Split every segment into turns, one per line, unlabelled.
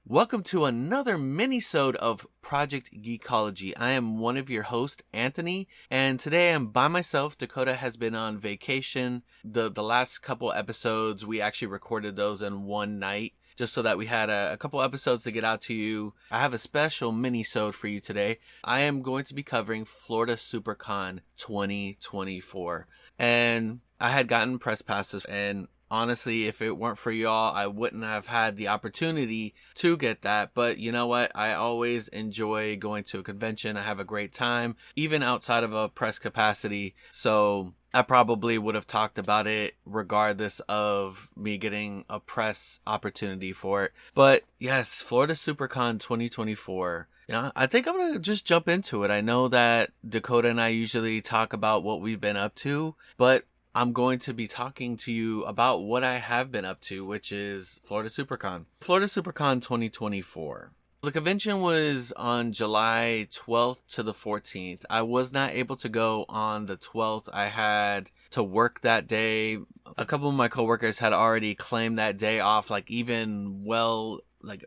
Welcome to another minisode of Project Geekology. I am one of your hosts, Anthony, and today I'm by myself. Dakota has been on vacation. The last couple episodes, we actually recorded those in one night, just so that we had a couple episodes to get out to you. I have a special minisode for you today. I am going to be covering Florida Supercon 2024, and I had gotten press passes, and honestly, if it weren't for y'all, I wouldn't have had the opportunity to get that. But you know what? I always enjoy going to a convention. I have a great time, even outside of a press capacity. So I probably would have talked about it regardless of me getting a press opportunity for it. But yes, Florida Supercon 2024. I think I'm going to just jump into it. I know that Dakota and I usually talk about what we've been up to, but I'm going to be talking to you about what I have been up to, which is Florida Supercon. Florida Supercon 2024. The convention was on July 12th to the 14th. I was not able to go on the 12th. I had to work that day. A couple of my coworkers had already claimed that day off,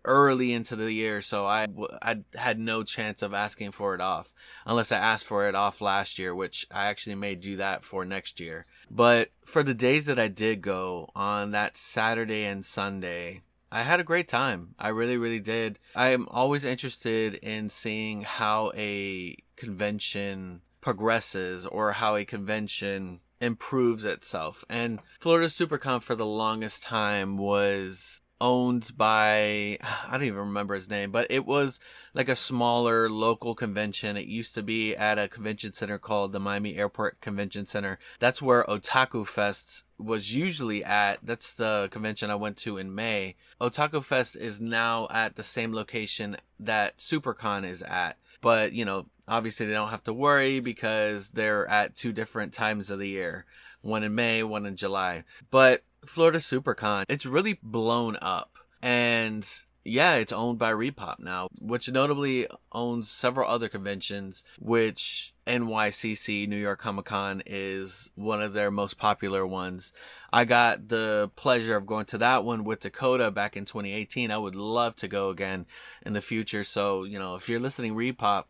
early into the year, so I had no chance of asking for it off unless I asked for it off last year, which I actually may do that for next year. But for the days that I did go on that Saturday and Sunday, I had a great time. I really, really did. I am always interested in seeing how a convention progresses or how a convention improves itself. And Florida Supercon for the longest time was owned by, I don't even remember his name, but it was like a smaller local convention. It used to be at a convention center called the Miami Airport Convention Center. That's where Otaku Fest was usually at. That's the convention I went to in May. Otaku Fest is now at the same location that Supercon is at. But, obviously they don't have to worry because they're at two different times of the year. One in May, one in July. But Florida Supercon, it's really blown up. And yeah, it's owned by ReedPop now, which notably owns several other conventions, which NYCC, New York Comic Con, is one of their most popular ones. I got the pleasure of going to that one with Dakota back in 2018. I would love to go again in the future. So, if you're listening, ReedPop,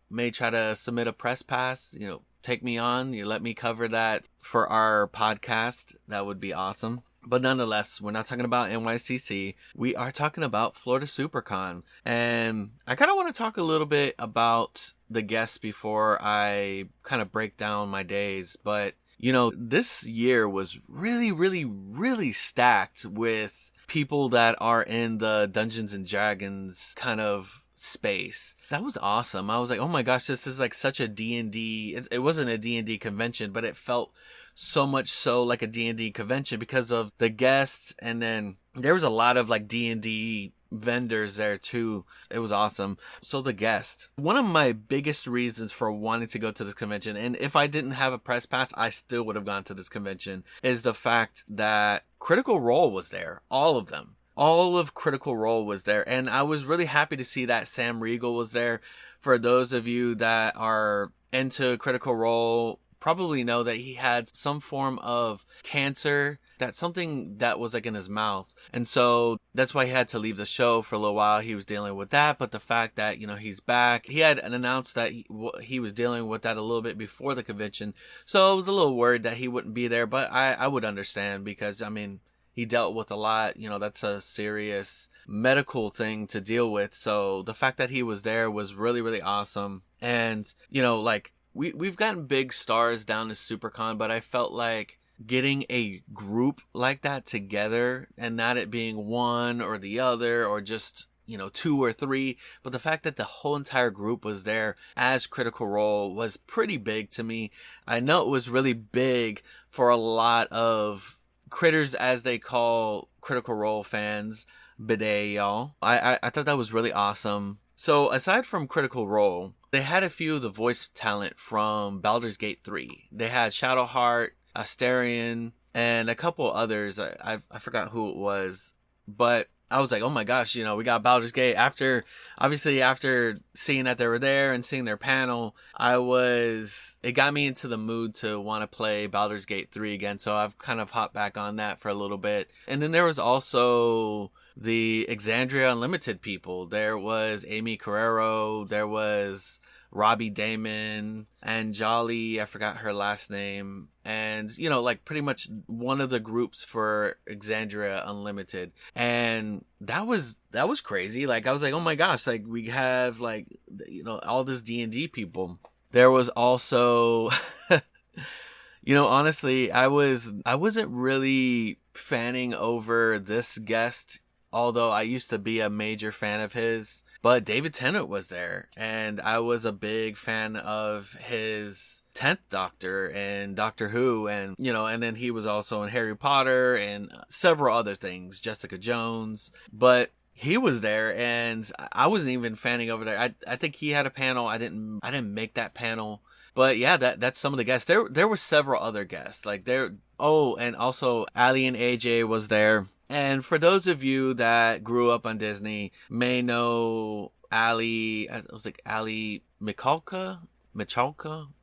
may try to submit a press pass, take me on, you let me cover that for our podcast. That would be awesome. But nonetheless, we're not talking about NYCC. We are talking about Florida Supercon. And I kind of want to talk a little bit about the guests before I kind of break down my days. But, this year was really, really, really stacked with people that are in the Dungeons and Dragons kind of space. That was awesome. I was like, oh my gosh, this is like such a D&D. It wasn't a D&D convention, but it felt so much so like a D&D convention because of the guests. And then there was a lot of like D&D vendors there too. It was awesome. So the guest, one of my biggest reasons for wanting to go to this convention, and if I didn't have a press pass, I still would have gone to this convention, is the fact that Critical Role was there. All of them. All of Critical Role was there, and I was really happy to see that Sam Riegel was there. For those of you that are into Critical Role, probably know that he had some form of cancer, something that was like in his mouth, and so that's why he had to leave the show for a little while. He was dealing with that, but the fact that he's back, he had announced that he was dealing with that a little bit before the convention, so I was a little worried that he wouldn't be there, but I would understand because he dealt with a lot. That's a serious medical thing to deal with. So the fact that he was there was really, really awesome. And, we've gotten big stars down to SuperCon, but I felt like getting a group like that together and not it being one or the other or just, two or three, but the fact that the whole entire group was there as Critical Role was pretty big to me. I know it was really big for a lot of critters, as they call Critical Role fans, bidet y'all. I thought that was really awesome. So aside from Critical Role, they had a few of the voice talent from Baldur's Gate 3. They had Shadowheart, Asterion, and a couple others. I forgot who it was, but I was like, oh my gosh, we got Baldur's Gate. After seeing that they were there and seeing their panel, it got me into the mood to want to play Baldur's Gate 3 again. So I've kind of hopped back on that for a little bit. And then there was also the Exandria Unlimited people. There was Amy Carrero, there was Robbie Damon, and Jolly, I forgot her last name, and like pretty much one of the groups for Exandria Unlimited. And that was crazy. Like, I was like, oh my gosh, like we have like all this D&D people. There was also honestly, I wasn't really fanning over this guest, although I used to be a major fan of his. But David Tennant was there, and I was a big fan of his 10th Doctor in Doctor Who, and and then he was also in Harry Potter and several other things, Jessica Jones. But he was there, and I wasn't even fanning over there. I think he had a panel. I didn't make that panel. But yeah, that's some of the guests. There were several other guests. Like and also Ali and AJ was there. And for those of you that grew up on Disney may know Ali, it was like Ali Michalka.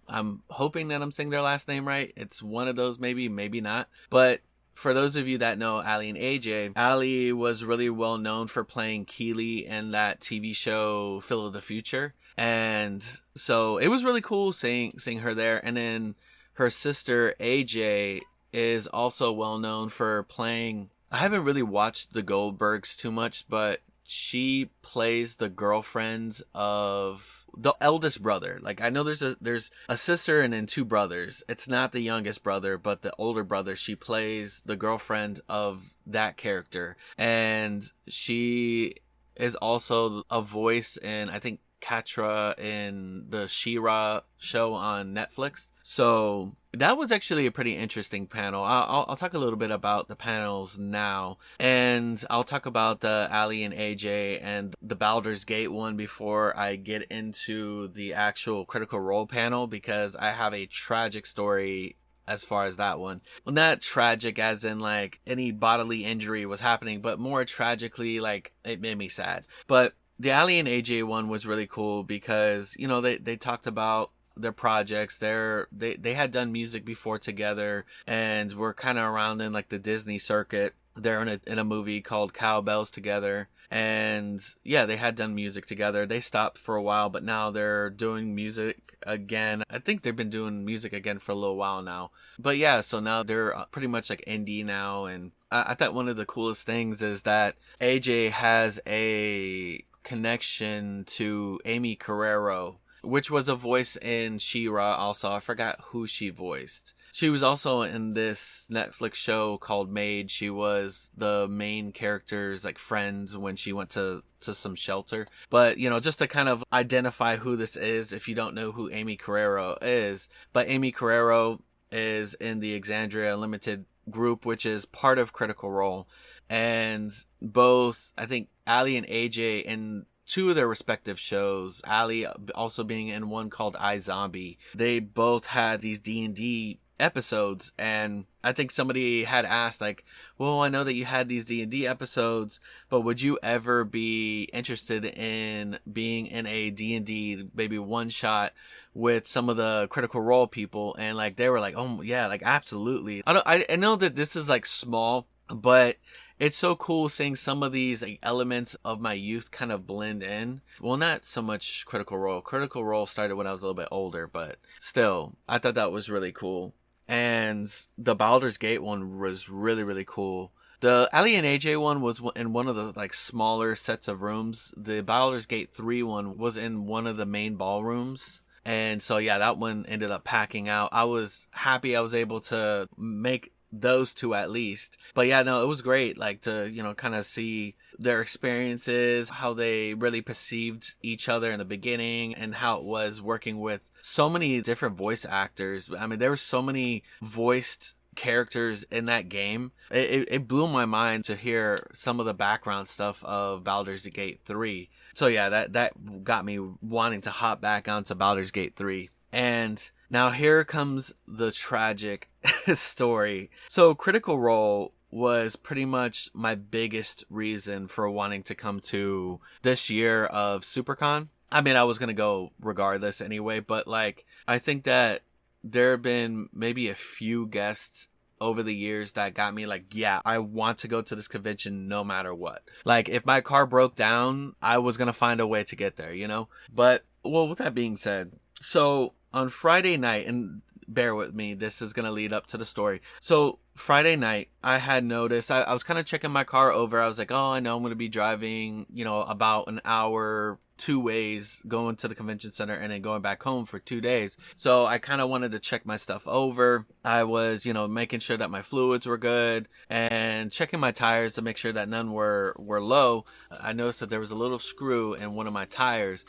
I'm hoping that I'm saying their last name right. It's one of those, maybe not. But for those of you that know Ali and AJ, Ali was really well known for playing Keely in that TV show Phil of the Future. And so it was really cool seeing her there. And then her sister AJ is also well known for playing, I haven't really watched the Goldbergs too much, but she plays the girlfriends of the eldest brother. Like, I know there's a sister and then two brothers. It's not the youngest brother, but the older brother. She plays the girlfriend of that character. And she is also a voice in, I think, Katra in the She-Ra show on Netflix. So that was actually a pretty interesting panel. I'll talk a little bit about the panels now, and I'll talk about the Ali and AJ and the Baldur's Gate one before I get into the actual Critical Role panel, because I have a tragic story as far as that one. Well, not tragic as in like any bodily injury was happening, but more tragically, like it made me sad. But the Ali and AJ one was really cool because, they talked about their projects. They had done music before together and were kind of around in like the Disney circuit. They're in a movie called Cowbells together. And yeah, they had done music together. They stopped for a while, but now they're doing music again. I think they've been doing music again for a little while now. But yeah, so now they're pretty much like indie now. And I thought one of the coolest things is that AJ has a connection to Amy Carrero, which was a voice in She-Ra also. I forgot who she voiced. She was also in this Netflix show called Maid. She was the main character's like friends when she went to some shelter. But, just to kind of identify who this is, if you don't know who Amy Carrero is. But Amy Carrero is in the Exandria Unlimited group, which is part of Critical Role. And both, I think, Ali and AJ in two of their respective shows, Ali also being in one called iZombie, they both had these D&D episodes. And I think somebody had asked, like, well, I know that you had these D&D episodes, but would you ever be interested in being in a D&D maybe one shot with some of the Critical Role people? And like they were like, oh yeah, like absolutely. I know that this is like small, but it's so cool seeing some of these like elements of my youth kind of blend in. Well, not so much Critical Role. Critical Role started when I was a little bit older, but still, I thought that was really cool. And the Baldur's Gate one was really, really cool. The Ali and AJ one was in one of the like smaller sets of rooms. The Baldur's Gate 3 one was in one of the main ballrooms. And so, yeah, that one ended up packing out. I was happy I was able to make those two at least. But yeah, no, it was great, like to kind of see their experiences, how they really perceived each other in the beginning, and how it was working with so many different voice actors. I mean, there were so many voiced characters in that game. It blew my mind to hear some of the background stuff of Baldur's Gate 3. So yeah, that got me wanting to hop back onto Baldur's Gate 3. And now here comes the tragic story. So Critical Role was pretty much my biggest reason for wanting to come to this year of Supercon. I mean, I was going to go regardless anyway, but like, I think that there have been maybe a few guests over the years that got me like, yeah, I want to go to this convention no matter what. Like, if my car broke down, I was going to find a way to get there, you know? But, well, with that being said, so on Friday night, and bear with me, this is going to lead up to the story. So Friday night, I had noticed, I was kind of checking my car over. I was like, oh, I know I'm going to be driving, you know, about an hour, 2 ways, going to the convention center and then going back home for 2 days. So I kind of wanted to check my stuff over. I was, you know, making sure that my fluids were good and checking my tires to make sure that none were low. I noticed that there was a little screw in one of my tires.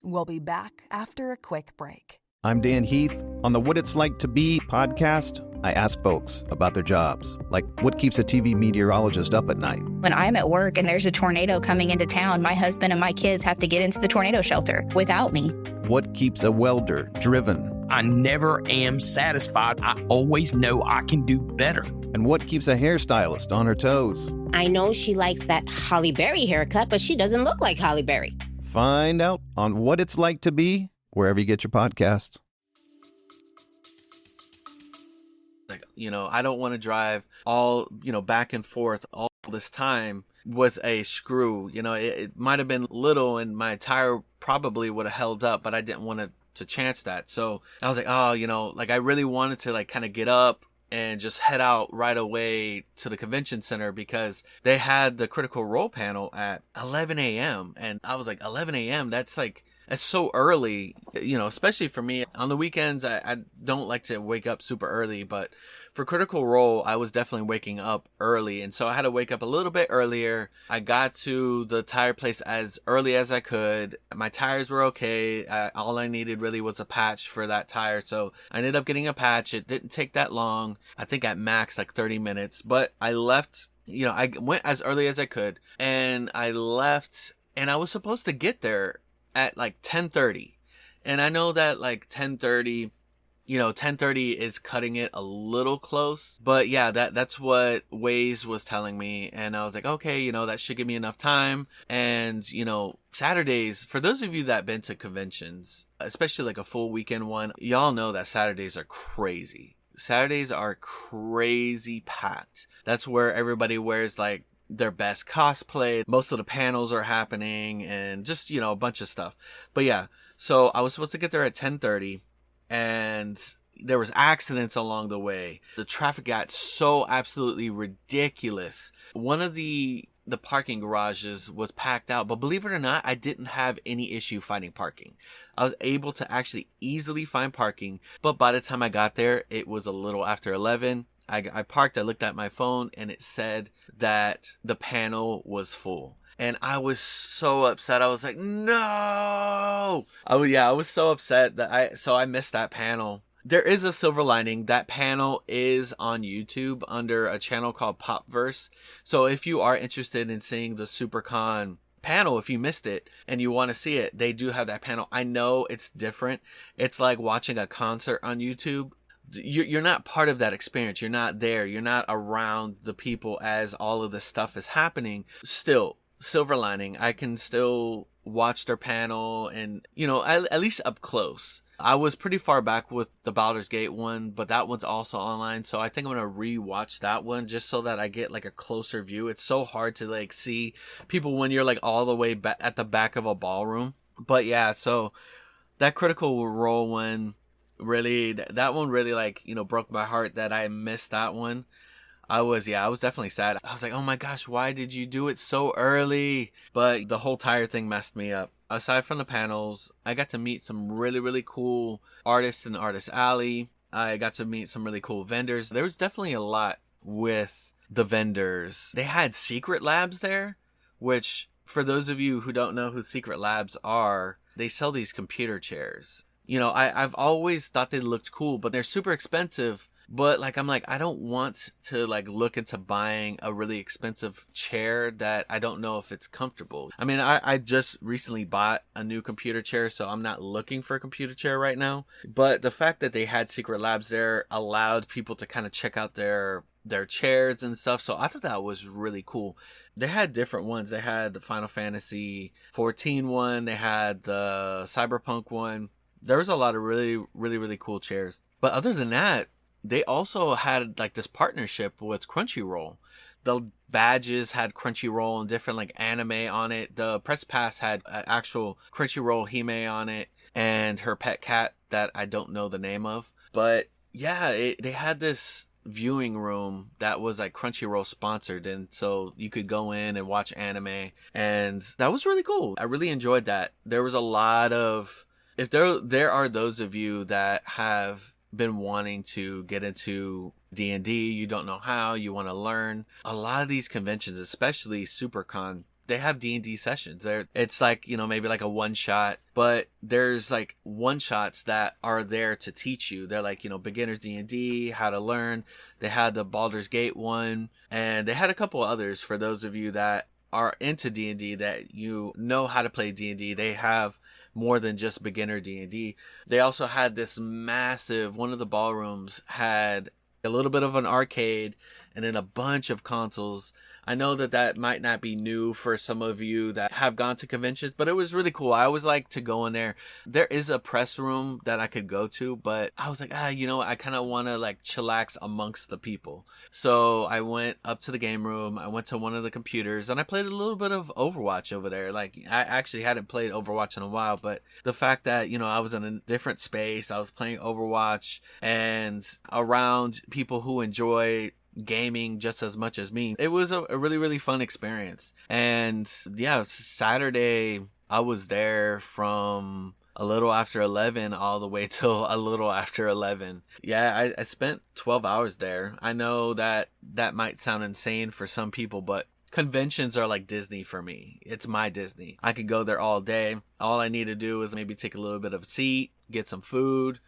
We'll be back after a quick break.
I'm Dan Heath. On the What It's Like to Be podcast, I ask folks about their jobs, like what keeps a TV meteorologist up at night.
When I'm at work and there's a tornado coming into town, my husband and my kids have to get into the tornado shelter without me.
What keeps a welder driven?
I never am satisfied. I always know I can do better.
And what keeps a hairstylist on her toes?
I know she likes that Holly Berry haircut, but she doesn't look like Holly Berry.
Find out on What It's Like to Be, wherever you get your podcasts.
Like, you know, I don't want to drive all, you know, back and forth all this time with a screw. You know, it might have been little and my tire probably would have held up, but I didn't want to chance that. So I was like, oh, you know, like I really wanted to like kind of get up and just head out right away to the convention center because they had the Critical Role panel at 11 a.m. And I was like, 11 a.m.? That's so early, you know, especially for me. On the weekends, I don't like to wake up super early, but for Critical Role, I was definitely waking up early. And so I had to wake up a little bit earlier. I got to the tire place as early as I could. My tires were okay. All I needed really was a patch for that tire. So I ended up getting a patch. It didn't take that long. I think at max like 30 minutes, but I left, you know, I went as early as I could and I left and I was supposed to get there at like 10:30. And I know that like 10:30, you know, 10:30 is cutting it a little close, but yeah, that's what Waze was telling me. And I was like, okay, you know, that should give me enough time. And, you know, Saturdays, for those of you that been to conventions, especially like a full weekend one, y'all know that Saturdays are crazy. Saturdays are crazy packed. That's where everybody wears like their best cosplay. Most of the panels are happening and just, you know, a bunch of stuff. But yeah, so I was supposed to get there at 10:30 and there was accidents along the way. The traffic got so absolutely ridiculous. One of the parking garages was packed out, but believe it or not, I didn't have any issue finding parking. I was able to actually easily find parking, but by the time I got there, it was a little after 11. I parked, I looked at my phone, and it said that the panel was full. And I was so upset. I was like, no! I was so upset that I missed that panel. There is a silver lining. That panel is on YouTube under a channel called Popverse. So if you are interested in seeing the Supercon panel, if you missed it and you want to see it, they do have that panel. I know it's different. It's like watching a concert on YouTube. You're not part of that experience. You're not there. You're not around the people as all of this stuff is happening. Still, silver lining, I can still watch their panel and, you know, at least up close. I was pretty far back with the Baldur's Gate one, but that one's also online. So I think I'm going to re-watch that one just so that I get like a closer view. It's so hard to like see people when you're like all the way at the back of a ballroom. But yeah, so that Critical Role one, really, that one really like, you know, broke my heart that I missed that one. I was definitely sad. I was like, oh my gosh, why did you do it so early? But the whole tire thing messed me up. Aside from the panels, I got to meet some really, really cool artists in the Artist Alley. I got to meet some really cool vendors. There was definitely a lot with the vendors. They had Secret Labs there, which for those of you who don't know who Secret Labs are, they sell these computer chairs. You know, I've always thought they looked cool, but they're super expensive. But like, I'm like, I don't want to like look into buying a really expensive chair that I don't know if it's comfortable. I mean, I just recently bought a new computer chair, so I'm not looking for a computer chair right now. But the fact that they had Secret Labs there allowed people to kind of check out their chairs and stuff. So I thought that was really cool. They had different ones. They had the Final Fantasy 14 one. They had the Cyberpunk one. There was a lot of really, really, really cool chairs. But other than that, they also had like this partnership with Crunchyroll. The badges had Crunchyroll and different like anime on it. The press pass had actual Crunchyroll Hime on it and her pet cat that I don't know the name of. But yeah, they had this viewing room that was like Crunchyroll sponsored, and so you could go in and watch anime, and that was really cool. I really enjoyed that. There was a lot of, if there are those of you that have been wanting to get into D&D, you don't know how, you want to learn, a lot of these conventions, especially Supercon, they have D&D sessions. It's like, maybe like a one shot, but there's like one shots that are there to teach you. They're like, beginners D&D, how to learn. They had the Baldur's Gate one, and they had a couple others for those of you that are into D&D, that you know how to play D&D. They have more than just beginner D&D. They also had this massive, one of the ballrooms had a little bit of an arcade and then a bunch of consoles. I know that might not be new for some of you that have gone to conventions, but it was really cool. I always like to go in there. There is a press room that I could go to, but I was like, I kind of want to like chillax amongst the people. So I went up to the game room. I went to one of the computers and I played a little bit of Overwatch over there. Like, I actually hadn't played Overwatch in a while, but the fact that, I was in a different space, I was playing Overwatch and around people who enjoy gaming just as much as me, it was a really, really fun experience. And yeah, Saturday I was there from a little after 11 all the way till a little after 11. Yeah, I spent 12 hours there. I know that might sound insane for some people, but conventions are like Disney for me. It's my Disney. I could go there all day. All I need to do is maybe take a little bit of a seat, get some food.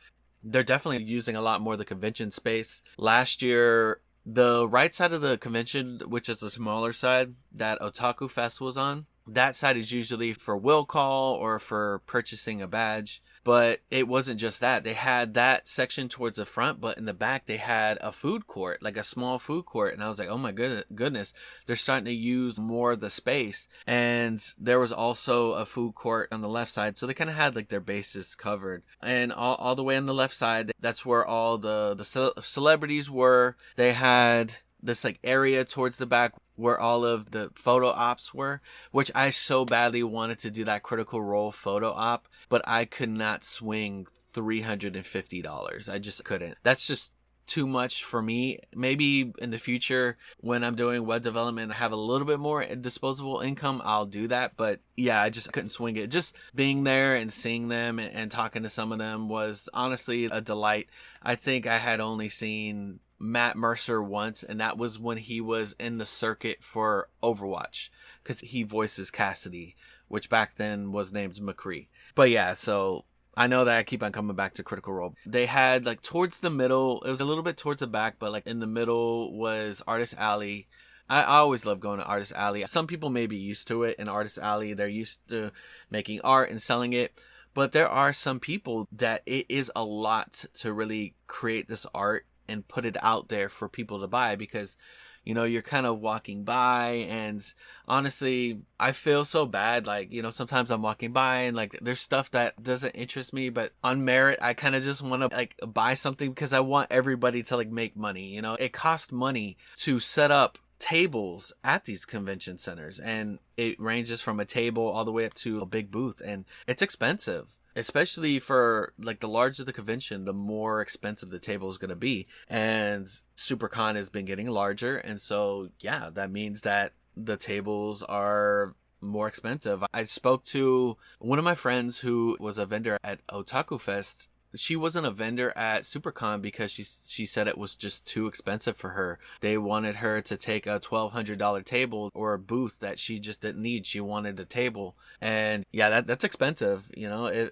They're definitely using a lot more of the convention space. Last year, the right side of the convention, which is the smaller side that Otaku Fest was on, that side is usually for will call or for purchasing a badge. But it wasn't just that. They had that section towards the front, but in the back they had a food court, like a small food court. And I was like, oh my goodness, they're starting to use more of the space. And there was also a food court on the left side. So they kind of had like their bases covered. And all the way on the left side, that's where all the celebrities were. They had this like area towards the back where all of the photo ops were, which I so badly wanted to do that Critical Role photo op, but I could not swing $350. I just couldn't. That's just too much for me. Maybe in the future when I'm doing web development and I have a little bit more disposable income, I'll do that. But yeah, I just couldn't swing it. Just being there and seeing them and talking to some of them was honestly a delight. I think I had only seen Matt Mercer once, and that was when he was in the circuit for Overwatch, because he voices Cassidy, which back then was named McCree. But yeah, so I know that I keep on coming back to Critical Role. They had like towards the middle, it was a little bit towards the back, but like in the middle was Artist Alley. I always love going to Artist Alley. Some people may be used to it in Artist Alley. They're used to making art and selling it. But there are some people that it is a lot to really create this art and put it out there for people to buy, because you're kind of walking by, and honestly I feel so bad, like sometimes I'm walking by and like there's stuff that doesn't interest me, but on merit I kind of just want to like buy something because I want everybody to like make money. It costs money to set up tables at these convention centers, and it ranges from a table all the way up to a big booth, and it's expensive. Especially for like the larger the convention, the more expensive the table is going to be. And Supercon has been getting larger. And so, yeah, that means that the tables are more expensive. I spoke to one of my friends who was a vendor at Otaku Fest. She wasn't a vendor at Supercon because she said it was just too expensive for her. They wanted her to take a $1,200 table or a booth that she just didn't need. She wanted a table. And yeah, that's expensive,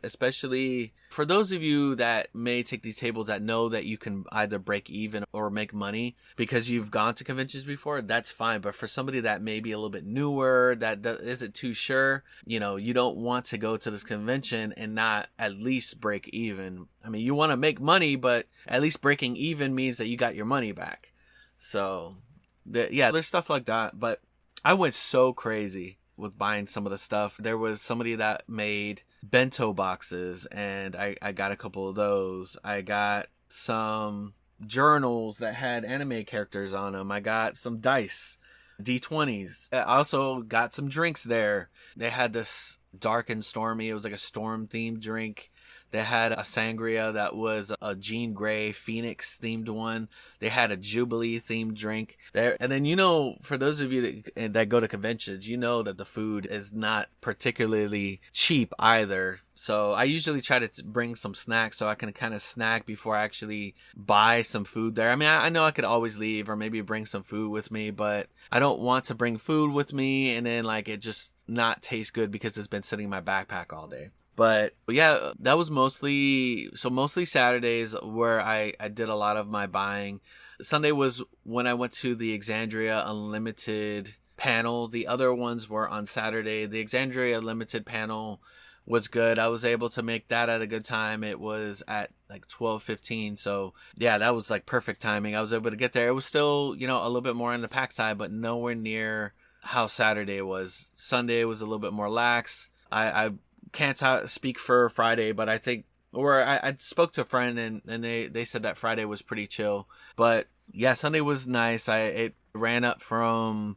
especially for those of you that may take these tables that know that you can either break even or make money because you've gone to conventions before, that's fine. But for somebody that may be a little bit newer, that isn't too sure, you don't want to go to this convention and not at least break even. I mean, you want to make money, but at least breaking even means that you got your money back. So, there's stuff like that. But I went so crazy with buying some of the stuff. There was somebody that made bento boxes, and I got a couple of those. I got some journals that had anime characters on them. I got some dice, D20s. I also got some drinks there. They had this dark and stormy. It was like a storm themed drink. They had a sangria that was a Jean Grey Phoenix themed one. They had a Jubilee themed drink there. And then, you know, for those of you that go to conventions, you know that the food is not particularly cheap either. So I usually try to bring some snacks so I can kind of snack before I actually buy some food there. I mean, I know I could always leave or maybe bring some food with me, but I don't want to bring food with me and then like it just not taste good because it's been sitting in my backpack all day. But yeah, that was mostly Saturdays where I did a lot of my buying. Sunday was when I went to the Exandria Unlimited panel. The other ones were on Saturday. The Exandria Unlimited panel was good. I was able to make that at a good time. It was at like 12:15. So yeah, that was like perfect timing. I was able to get there. It was still, you know, a little bit more on the pack side, but nowhere near how Saturday was. Sunday was a little bit more lax. I can't speak for Friday, but I think, or I spoke to a friend and they said that Friday was pretty chill. But yeah, Sunday was nice. It ran up from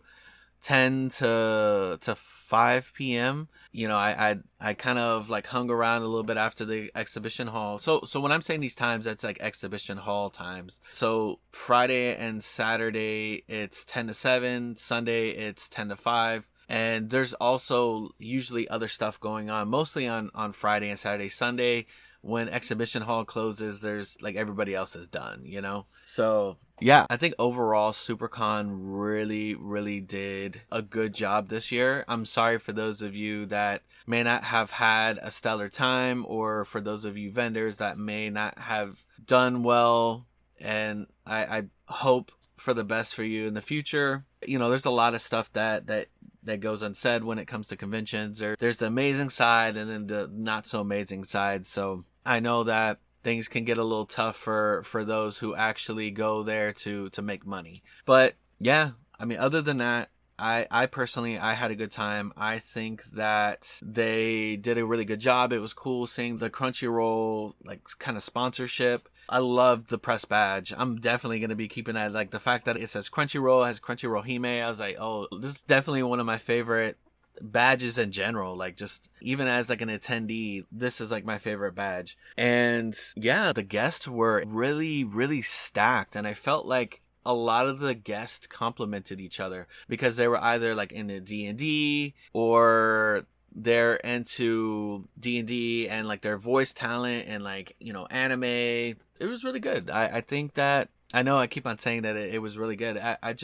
10 to 5 p.m. You know, I kind of like hung around a little bit after the exhibition hall. So when I'm saying these times, that's like exhibition hall times. So Friday and Saturday, it's 10 to 7. Sunday, it's 10 to 5. And there's also usually other stuff going on, mostly on Friday and Saturday. Sunday, when exhibition hall closes, there's like everybody else is done, you know? So yeah, I think overall Supercon really, really did a good job this year. I'm sorry for those of you that may not have had a stellar time, or for those of you vendors that may not have done well. And I hope for the best for you in the future. You know, there's a lot of stuff that goes unsaid when it comes to conventions. There's the amazing side and then the not so amazing side. So I know that things can get a little tough for those who actually go there to make money. But yeah, I mean, other than that, I personally, I had a good time. I think that they did a really good job. It was cool seeing the Crunchyroll like kind of sponsorship. I loved the press badge. I'm definitely going to be keeping that. Like the fact that it says Crunchyroll, has Crunchyroll Hime. I was like, oh, this is definitely one of my favorite badges in general. Like just even as like an attendee, this is like my favorite badge. And yeah, the guests were really, really stacked. And I felt like a lot of the guests complimented each other because they were either like into D&D or they're into D&D and like their voice talent and like, you know, anime. It was really good. I think that, I know I keep on saying that it was really good. I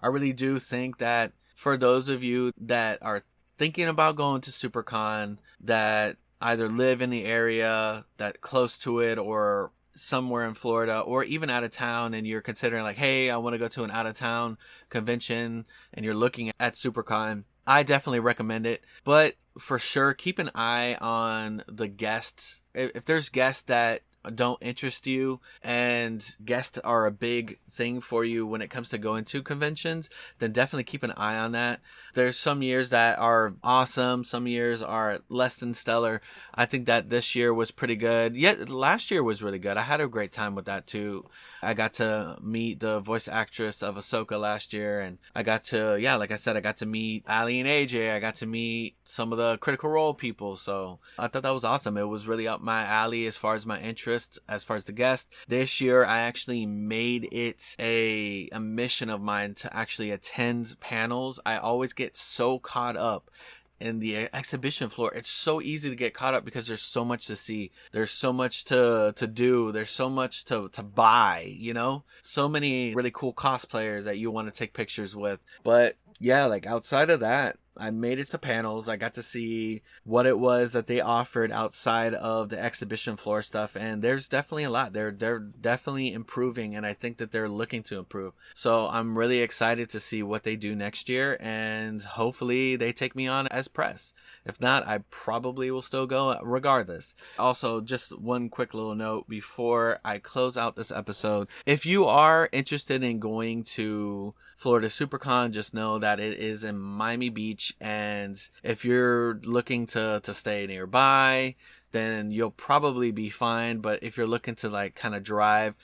really do think that for those of you that are thinking about going to Supercon, that either live in the area, that close to it, or somewhere in Florida, or even out of town, and you're considering like, hey, I want to go to an out of town convention, and you're looking at Supercon, I definitely recommend it. But for sure, keep an eye on the guests. If there's guests that don't interest you and guests are a big thing for you when it comes to going to conventions, then definitely keep an eye on that. There's some years that are awesome, some years are less than stellar. I think that this year was pretty good. Yet last year was really good. I had a great time with that too. I got to meet the voice actress of Ahsoka last year, and I got to, yeah, like I said, I got to meet Ali and AJ. I got to meet some of the Critical Role people. So I thought that was awesome. It was really up my alley as far as my interest, as far as the guest. This year, I actually made it a mission of mine to actually attend panels. I always get so caught up in the exhibition floor. It's so easy to get caught up because there's so much to see. There's so much to do. There's so much to buy, you know? So many really cool cosplayers that you want to take pictures with. But yeah, like outside of that, I made it to panels. I got to see what it was that they offered outside of the exhibition floor stuff. And there's definitely a lot. They're definitely improving. And I think that they're looking to improve. So I'm really excited to see what they do next year. And hopefully they take me on as press. If not, I probably will still go regardless. Also, just one quick little note before I close out this episode. If you are interested in going to Florida Supercon, just know that it is in Miami Beach, and if you're looking to stay nearby, then you'll probably be fine. But if you're looking to like kind of drive,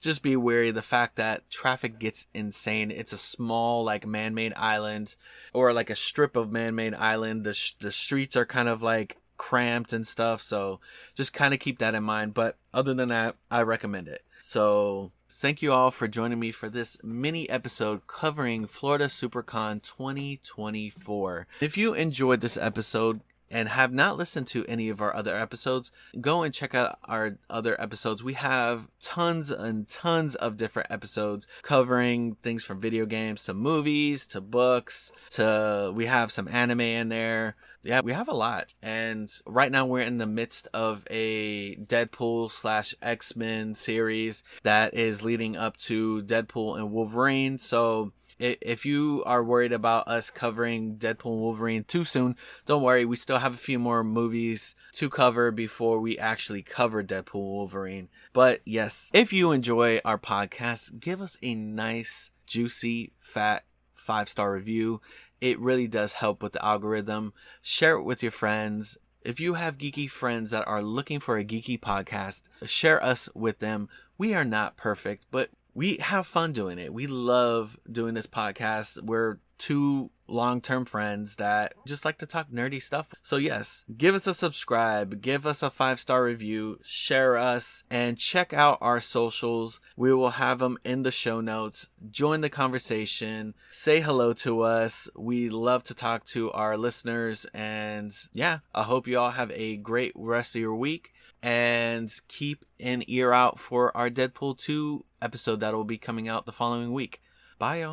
just be wary of the fact that traffic gets insane. It's a small like man-made island, or like a strip of man-made island. The streets are kind of like cramped and stuff, so just kind of keep that in mind. But other than that, I recommend it. So thank you all for joining me for this mini episode covering Florida Supercon 2024. If you enjoyed this episode and have not listened to any of our other episodes, go and check out our other episodes. We have tons and tons of different episodes covering things from video games to movies to books to, we have some anime in there. Yeah, we have a lot. And right now we're in the midst of a Deadpool / X-Men series that is leading up to Deadpool and Wolverine. So if you are worried about us covering Deadpool and Wolverine too soon, don't worry. We still have a few more movies to cover before we actually cover Deadpool and Wolverine. But yes, if you enjoy our podcast, give us a nice, juicy, fat 5-star review. It really does help with the algorithm. Share it with your friends. If you have geeky friends that are looking for a geeky podcast, share us with them. We are not perfect, but we have fun doing it. We love doing this podcast. We're two long-term friends that just like to talk nerdy stuff. So yes, give us a subscribe, give us a 5-star review, share us, and check out our socials. We will have them in the show notes. Join the conversation. Say hello to us. We love to talk to our listeners. And yeah, I hope you all have a great rest of your week. And keep an ear out for our Deadpool 2 episode that will be coming out the following week. Bye, y'all.